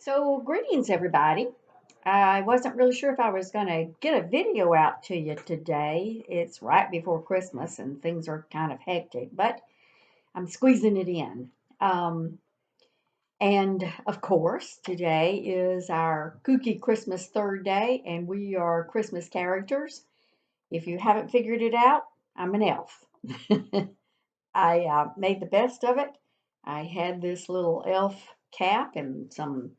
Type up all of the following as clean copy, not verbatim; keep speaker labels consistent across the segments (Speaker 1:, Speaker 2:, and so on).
Speaker 1: So, greetings, everybody. I wasn't really sure if I was going to get a video out to you today. It's right before Christmas and things are kind of hectic, but I'm squeezing it in. Um, and of course, today is our kooky Christmas third day, and we are Christmas characters. If you haven't figured it out, I'm an elf. I made the best of it. I had this little elf cap and some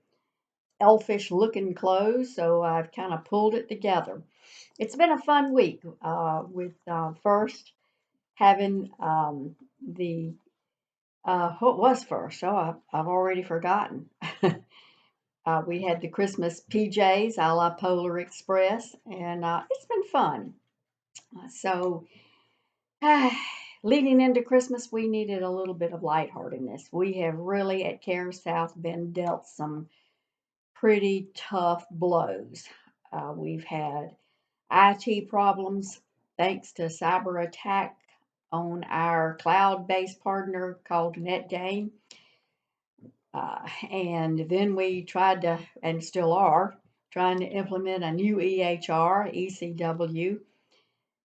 Speaker 1: elfish looking clothes, so I've kind of pulled it together. It's been a fun week with first having the what was first? Oh, I've already forgotten. We had the Christmas PJs a la Polar Express, and it's been fun. So, leading into Christmas, we needed a little bit of lightheartedness. We have really at Care South been dealt some pretty tough blows. We've had IT problems thanks to cyber attack on our cloud-based partner called NetGain. And then we tried to, and still are, trying to implement a new EHR, ECW,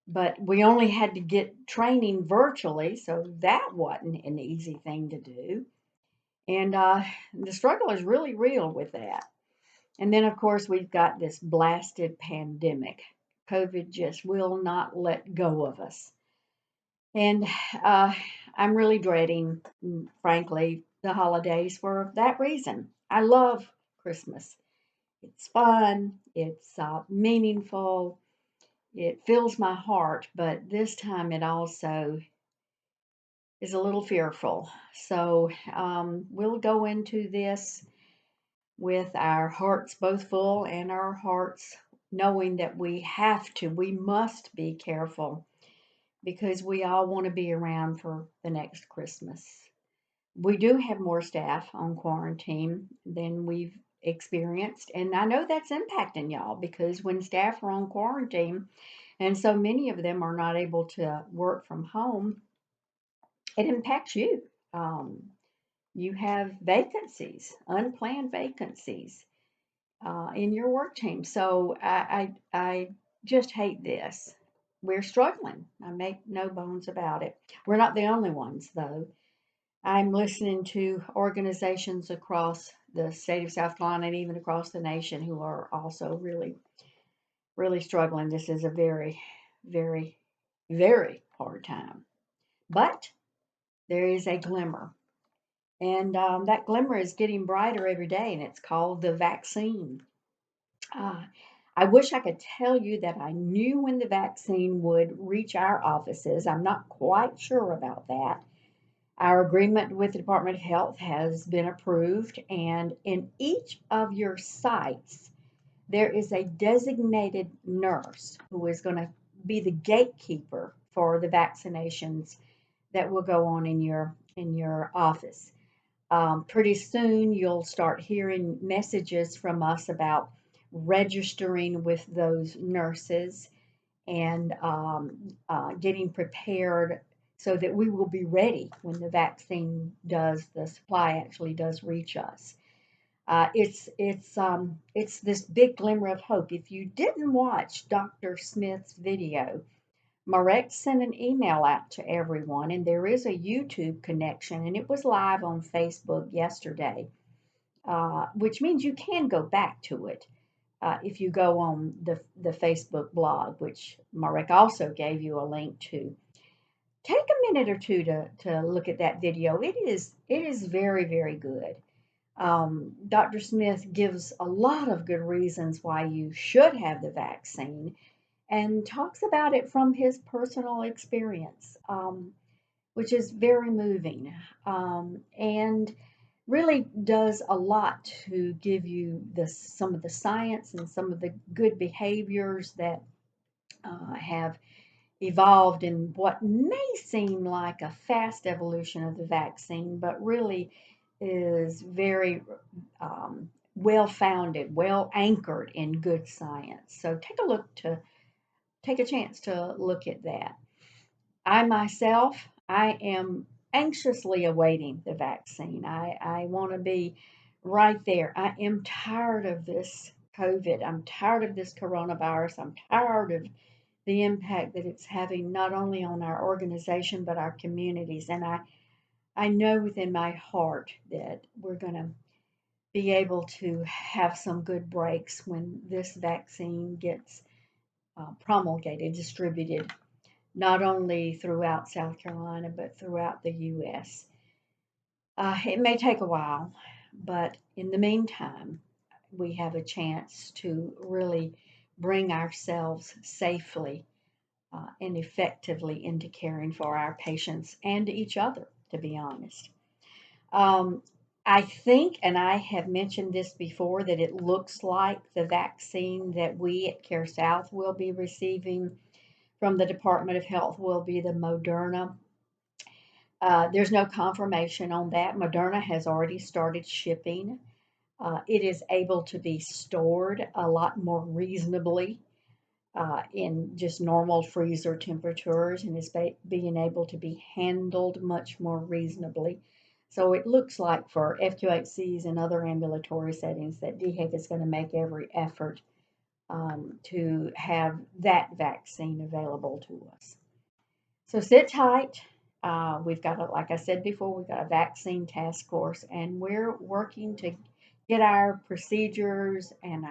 Speaker 1: but we only had to get training virtually, so that wasn't an easy thing to do. And the struggle is really real with that. And then, of course, we've got this blasted pandemic. COVID just will not let go of us. And uh, I'm really dreading, frankly, the holidays for that reason. I love Christmas. It's fun, it's meaningful, it fills my heart, but this time it also is a little fearful. So we'll go into this with our hearts both full and our hearts knowing that we must be careful because we all want to be around for the next Christmas. We do have more staff on quarantine than we've experienced, and I know that's impacting y'all because when staff are on quarantine and so many of them are not able to work from home, it impacts you. You have vacancies, unplanned vacancies in your work team. So I just hate this. We're struggling. I make no bones about it. We're not the only ones, though. I'm listening to organizations across the state of South Carolina and even across the nation who are also really, really struggling. This is a very, very, very hard time. But there is a glimmer. And that glimmer is getting brighter every day, and it's called the vaccine. Uh, I wish I could tell you that I knew when the vaccine would reach our offices. I'm not quite sure about that. Our agreement with the Department of Health has been approved, and in each of your sites, there is a designated nurse who is going to be the gatekeeper for the vaccinations that will go on in your office. Pretty soon, you'll start hearing messages from us about registering with those nurses and getting prepared so that we will be ready when the supply actually does reach us. It's this big glimmer of hope. If you didn't watch Dr. Smith's video, Marek sent an email out to everyone, and there is a YouTube connection, and it was live on Facebook yesterday, which means you can go back to it if you go on the Facebook blog, which Marek also gave you a link to. Take a minute or two to look at that video. It is very, very good. Dr. Smith gives a lot of good reasons why you should have the vaccine and talks about it from his personal experience, which is very moving and really does a lot to give you some of the science and some of the good behaviors that have evolved in what may seem like a fast evolution of the vaccine, but really is very well founded, well anchored in good science. So take a chance to look at that. I myself, I am anxiously awaiting the vaccine. I want to be right there. I am tired of this COVID. I'm tired of this coronavirus. I'm tired of the impact that it's having not only on our organization but our communities. And I know within my heart that we're going to be able to have some good breaks when this vaccine gets promulgated, distributed, not only throughout South Carolina but throughout the U.S. It may take a while, but in the meantime, we have a chance to really bring ourselves safely and effectively into caring for our patients and each other, to be honest. Um, I think, and I have mentioned this before, that it looks like the vaccine that we at Care South will be receiving from the Department of Health will be the Moderna. There's no confirmation on that. Moderna has already started shipping. It is able to be stored a lot more reasonably in just normal freezer temperatures and is being able to be handled much more reasonably. So it looks like for FQHCs and other ambulatory settings that DHEC is going to make every effort to have that vaccine available to us. So sit tight. We've got, like I said before, we've got a vaccine task force, and we're working to get our procedures and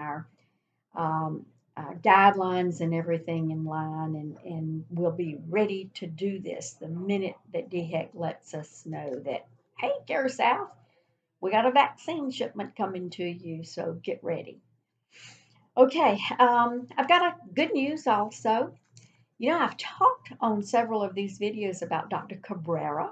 Speaker 1: um, our guidelines and everything in line, and we'll be ready to do this the minute that DHEC lets us know that, hey, Care South, we got a vaccine shipment coming to you, so get ready. Okay, I've got a good news also. I've talked on several of these videos about Dr. Cabrera.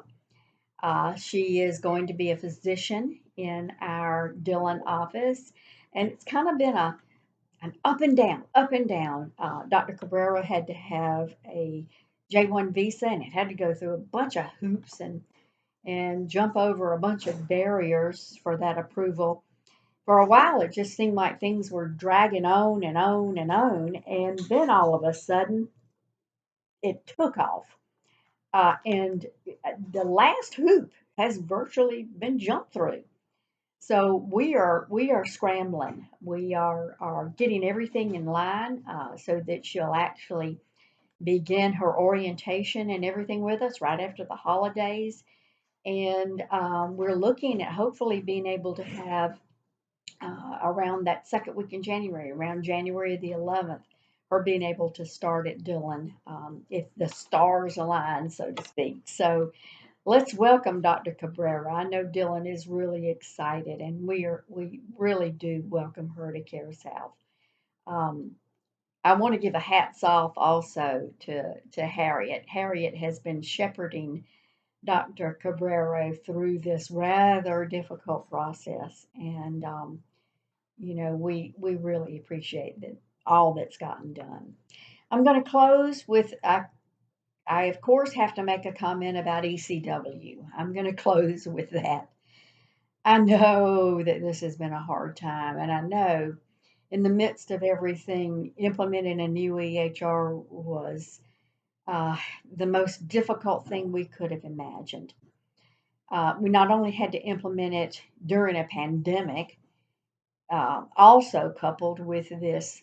Speaker 1: She is going to be a physician in our Dillon office, and it's kind of been an up and down, up and down. Dr. Cabrera had to have a J1 visa, and it had to go through a bunch of hoops and jump over a bunch of barriers for that approval. For a while, it just seemed like things were dragging on and on and on, and then all of a sudden, it took off. And the last hoop has virtually been jumped through. So we are scrambling. We are getting everything in line so that she'll actually begin her orientation and everything with us right after the holidays. And we're looking at hopefully being able to have around that second week in January, around January the 11th, her being able to start at Dillon if the stars align, so to speak. So let's welcome Dr. Cabrera. I know Dillon is really excited, and we really do welcome her to Care South. Um, I want to give a hats off also to Harriet. Harriet has been shepherding Dr. Cabrera through this rather difficult process, and we really appreciate that all that's gotten done. I'm going to close with I of course have to make a comment about ECW. I'm going to close with that. I know that this has been a hard time, and I know in the midst of everything, implementing a new EHR was uh, the most difficult thing we could have imagined. We not only had to implement it during a pandemic, also coupled with this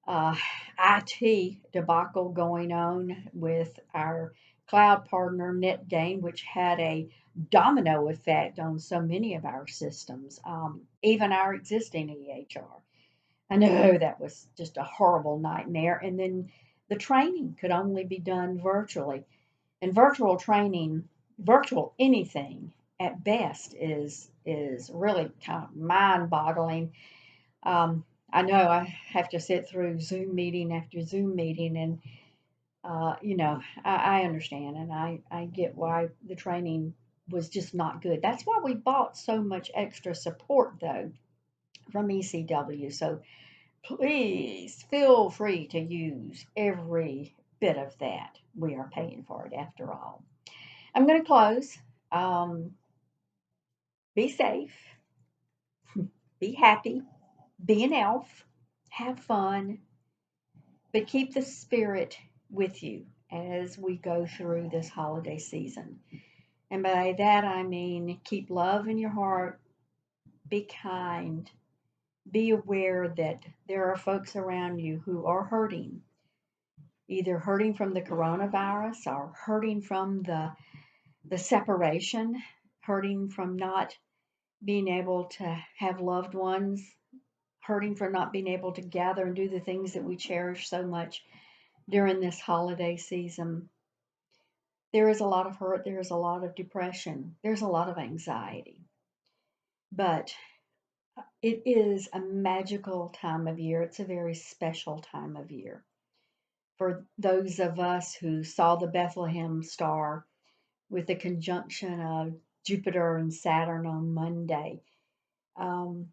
Speaker 1: uh, IT debacle going on with our cloud partner NetGain, which had a domino effect on so many of our systems, even our existing EHR. I know that was just a horrible nightmare. And then the training could only be done virtually. And virtual training, virtual anything at best is really kind of mind-boggling. I know I have to sit through Zoom meeting after Zoom meeting, and I understand, and I get why the training was just not good. That's why we bought so much extra support though from ECW. So please feel free to use every bit of that. We are paying for it after all. I'm going to close. Um, be safe, be happy, be an elf, have fun, but keep the spirit with you as we go through this holiday season. And by that I mean keep love in your heart, be kind, be aware that there are folks around you who are hurting, either hurting from the coronavirus or hurting from the separation, hurting from not being able to have loved ones, hurting for not being able to gather and do the things that we cherish so much during this holiday season. There is a lot of hurt, there is a lot of depression, there's a lot of anxiety. But it is a magical time of year. It's a very special time of year. For those of us who saw the Bethlehem star with the conjunction of Jupiter and Saturn on Monday, um,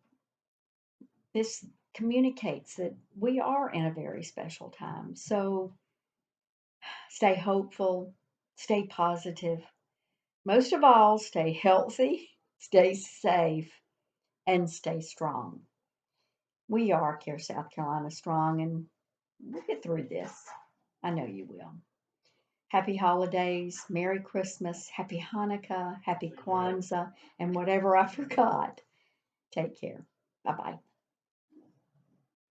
Speaker 1: this communicates that we are in a very special time. So stay hopeful, stay positive. Most of all, stay healthy, stay safe, and stay strong. We are Care South Carolina Strong, and we'll get through this. I know you will. Happy holidays, Merry Christmas, Happy Hanukkah, Happy Kwanzaa, and whatever I forgot. Take care. Bye bye.